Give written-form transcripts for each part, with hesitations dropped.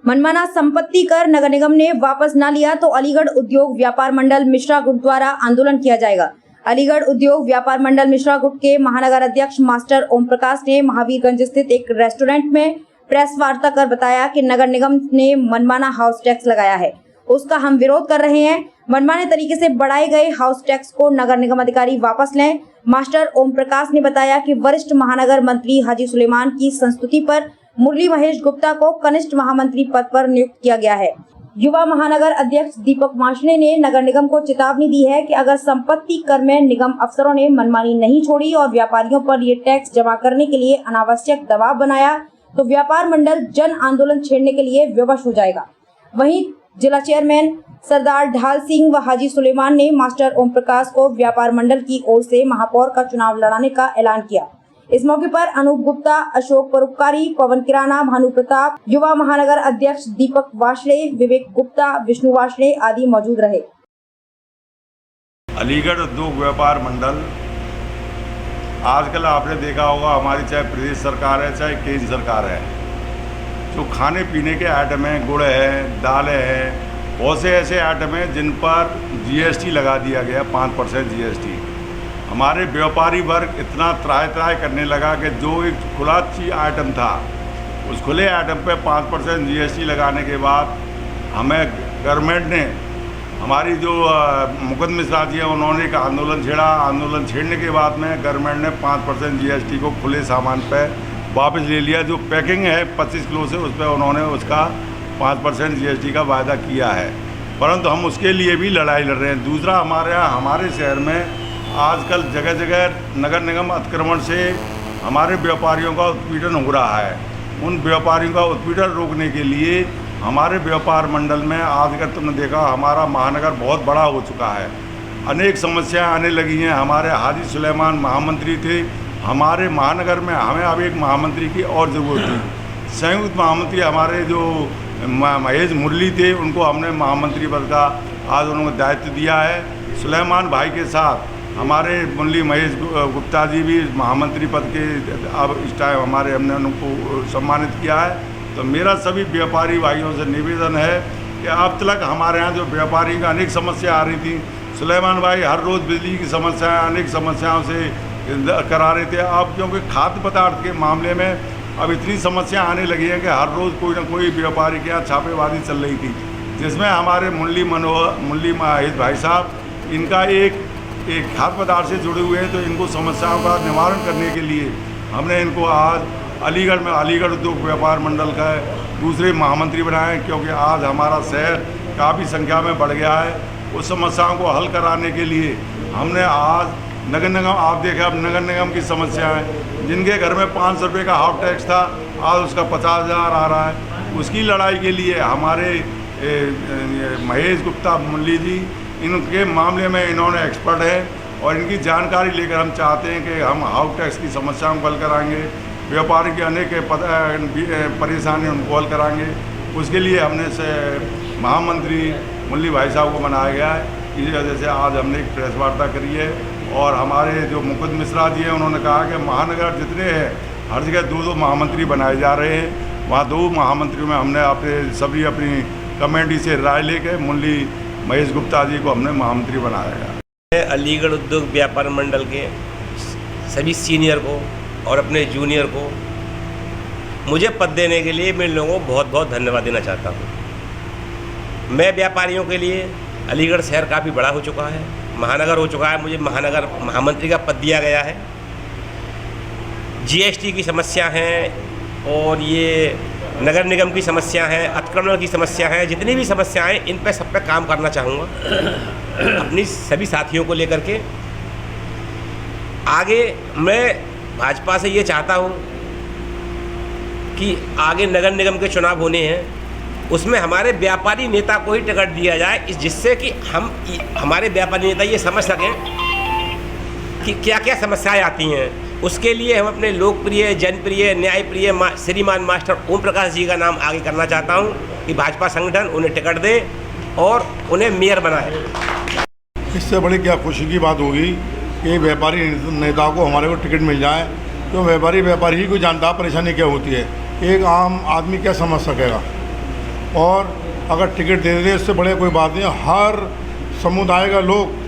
मनमाना संपत्ति कर नगर निगम ने वापस न लिया तो अलीगढ़ उद्योग व्यापार मंडल मिश्रा गुट द्वारा आंदोलन किया जाएगा। अलीगढ़ उद्योग व्यापार मंडल मिश्रा गुट के महानगर अध्यक्ष मास्टर ओम प्रकाश ने महावीरगंज स्थित एक रेस्टोरेंट में प्रेस वार्ता कर बताया कि नगर निगम ने मनमाना हाउस टैक्स लगाया है, उसका हम विरोध कर रहे हैं। मनमाने तरीके से बढ़ाए गए हाउस टैक्स को नगर निगम अधिकारी वापस लें। मास्टर ओम प्रकाश ने बताया कि वरिष्ठ महानगर मंत्री हाजी सुलेमान की संस्तुति पर मुरली महेश गुप्ता को कनिष्ठ महामंत्री पद पर नियुक्त किया गया है। युवा महानगर अध्यक्ष दीपक माशने ने नगर निगम को चेतावनी दी है कि अगर संपत्ति कर में निगम अफसरों ने मनमानी नहीं छोड़ी और व्यापारियों पर ये टैक्स जमा करने के लिए अनावश्यक दबाव बनाया तो व्यापार मंडल जन आंदोलन छेड़ने के लिए विवश हो जाएगा। वहीं जिला चेयरमैन सरदार ढाल सिंह व हाजी सुलेमान ने मास्टर ओम प्रकाश को व्यापार मंडल की ओर से महापौर का चुनाव लड़ाने का ऐलान किया। इस मौके पर अनूप गुप्ता, अशोक परोपकारी, पवन किराना, भानु प्रताप, युवा महानगर अध्यक्ष दीपक वाशड़े, विवेक गुप्ता, विष्णु वाशड़े आदि मौजूद रहे। अलीगढ़ उद्योग व्यापार मंडल आजकल आपने देखा होगा, हमारी चाहे प्रदेश सरकार है चाहे केंद्र सरकार है, जो खाने पीने के आइटम हैं, गुड़ है, दालें हैं, बहुत से ऐसे आइटम हैं जिन पर जीएसटी लगा दिया गया 5% जीएसटी। हमारे व्यापारी वर्ग इतना त्राय करने लगा कि जो एक खुला आइटम था उस खुले आइटम पे 5% जीएसटी लगाने के बाद हमें गवर्नमेंट ने, हमारी जो मुकुंद मिश्रा जी हैं, उन्होंने एक आंदोलन छेड़ा। आंदोलन छेड़ने के बाद में गवर्नमेंट ने 5% जीएसटी को खुले सामान पे वापस ले लिया। जो पैकिंग है 25 किलो से, उस पर उन्होंने उसका 5% जीएसटी का वायदा किया है, परंतु हम उसके लिए भी लड़ाई लड़ रहे हैं। दूसरा, हमारे शहर में आजकल जगह जगह नगर निगम अतिक्रमण से हमारे व्यापारियों का उत्पीड़न हो रहा है। उन व्यापारियों का उत्पीड़न रोकने के लिए हमारे व्यापार मंडल में आज अगर तुमने देखा, हमारा महानगर बहुत बड़ा हो चुका है, अनेक समस्याएं आने लगी हैं। हमारे हाजी सुलेमान महामंत्री थे, हमारे महानगर में हमें अब एक महामंत्री की और ज़रूरत थी। संयुक्त महामंत्री हमारे जो महेश मुरली थे, उनको हमने महामंत्री पद का आज उन्होंने दायित्व दिया है। सुलेमान भाई के साथ हमारे मुरली महेश गुप्ता जी भी महामंत्री पद के अब इस टाइम हमने उनको सम्मानित किया है। तो मेरा सभी व्यापारी भाइयों से निवेदन है कि अब तक हमारे यहाँ जो व्यापारी का अनेक समस्या आ रही थी, सुलेमान भाई हर रोज़ बिजली की समस्याएं, अनेक समस्याओं से करा रहे थे। अब क्योंकि खाद्य पदार्थ के मामले में अब इतनी समस्या आने लगी है कि हर रोज़ कोई ना कोई व्यापारी के यहाँ छापेमारी चल रही थी, जिसमें हमारे मुरली महेश भाई साहब, इनका एक खाद्य पदार्थ से जुड़े हुए हैं। तो इनको समस्याओं का निवारण करने के लिए हमने इनको आज अलीगढ़ में अलीगढ़ उद्योग व्यापार मंडल का दूसरे महामंत्री बनाए, क्योंकि आज हमारा शहर काफ़ी संख्या में बढ़ गया है। उस समस्याओं को हल कराने के लिए हमने आज नगर निगम, आप देखें अब नगर निगम की समस्याएं, जिनके घर में 500 रुपये का हाउस टैक्स था, आज उसका 50,000 आ रहा है। उसकी लड़ाई के लिए हमारे महेश गुप्ता मुरली जी, इनके मामले में इन्होंने एक्सपर्ट है और इनकी जानकारी लेकर हम चाहते हैं कि हम हाउस टैक्स की समस्याओं को हल कराएंगे, व्यापारी के अनेक परेशानी उनको हल कराएंगे। उसके लिए हमने से महामंत्री मुरली भाई साहब को बनाया गया है। इसी वजह से आज हमने एक प्रेस वार्ता करी है और हमारे जो मुकुंद मिश्रा जी हैं, उन्होंने कहा कि महानगर जितने हैं हर जगह 2-2 महामंत्री बनाए जा रहे हैं। वहाँ 2 महामंत्रियों में हमने अपनी कमेटी से राय लेकर मुरली महेश गुप्ता जी को हमने महामंत्री बनाया गया। अलीगढ़ उद्योग व्यापार मंडल के सभी सीनियर को और अपने जूनियर को मुझे पद देने के लिए मैं लोगों को बहुत बहुत धन्यवाद देना चाहता हूँ। मैं व्यापारियों के लिए अलीगढ़ शहर काफ़ी बड़ा हो चुका है, महानगर हो चुका है, मुझे महानगर महामंत्री का पद दिया गया है। जीएसटी की समस्या है और ये नगर निगम की समस्या है, अतिक्रमण की समस्या है, जितनी भी समस्याएं, इन पे सब पे काम करना चाहूँगा अपनी सभी साथियों को लेकर के। आगे मैं भाजपा से ये चाहता हूँ कि आगे नगर निगम के चुनाव होने हैं, उसमें हमारे व्यापारी नेता को ही टिकट दिया जाए, जिससे कि हमारे व्यापारी नेता ये समझ सकें कि क्या क्या समस्याएं आती हैं। उसके लिए हम अपने लोकप्रिय, जनप्रिय, न्यायप्रिय श्रीमान मास्टर ओम प्रकाश जी का नाम आगे करना चाहता हूं कि भाजपा संगठन उन्हें टिकट दे और उन्हें मेयर बनाए। इससे बड़ी क्या खुशी की बात होगी कि व्यापारी नेताओं को हमारे को टिकट मिल जाए, तो व्यापारी ही को जानता परेशानी क्या होती है, एक आम आदमी क्या समझ सकेगा। और अगर टिकट दे देते इससे बड़े कोई बात नहीं। हर समुदाय का लोग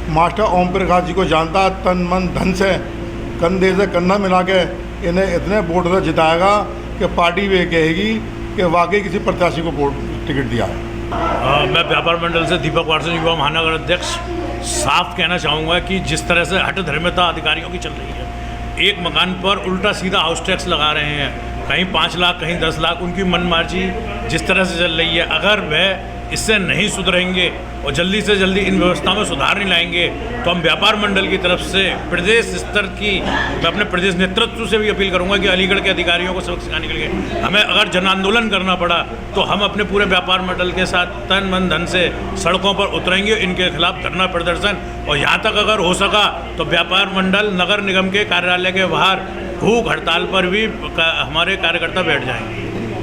मास्टर ओम प्रकाश जी को जानता है, तन मन धन से, कंधे से कंधा मिला के इन्हें इतने वोट से जिताएगा कि पार्टी भी कहेगी कि वाकई किसी प्रत्याशी को वोट टिकट दिया है। मैं व्यापार मंडल से दीपक वाटसन, युवा महानगर अध्यक्ष, साफ कहना चाहूँगा कि जिस तरह से हठ धर्मिता अधिकारियों की चल रही है, एक मकान पर उल्टा सीधा हाउस टैक्स लगा रहे हैं, कहीं 5 लाख कहीं 10 लाख, उनकी मनमार्जी जिस तरह से चल रही है, अगर वह इससे नहीं सुधरेंगे और जल्दी से जल्दी इन व्यवस्था में सुधार नहीं लाएंगे तो हम व्यापार मंडल की तरफ से प्रदेश स्तर की, मैं अपने प्रदेश नेतृत्व से भी अपील करूंगा कि अलीगढ़ के अधिकारियों को सबक सिखाने के लिए हमें अगर जन आंदोलन करना पड़ा तो हम अपने पूरे व्यापार मंडल के साथ तन मन धन से सड़कों पर उतरेंगे, इनके खिलाफ धरना प्रदर्शन, और यहाँ तक अगर हो सका तो व्यापार मंडल नगर निगम के कार्यालय के बाहर भूख हड़ताल पर भी हमारे कार्यकर्ता बैठ जाएंगे।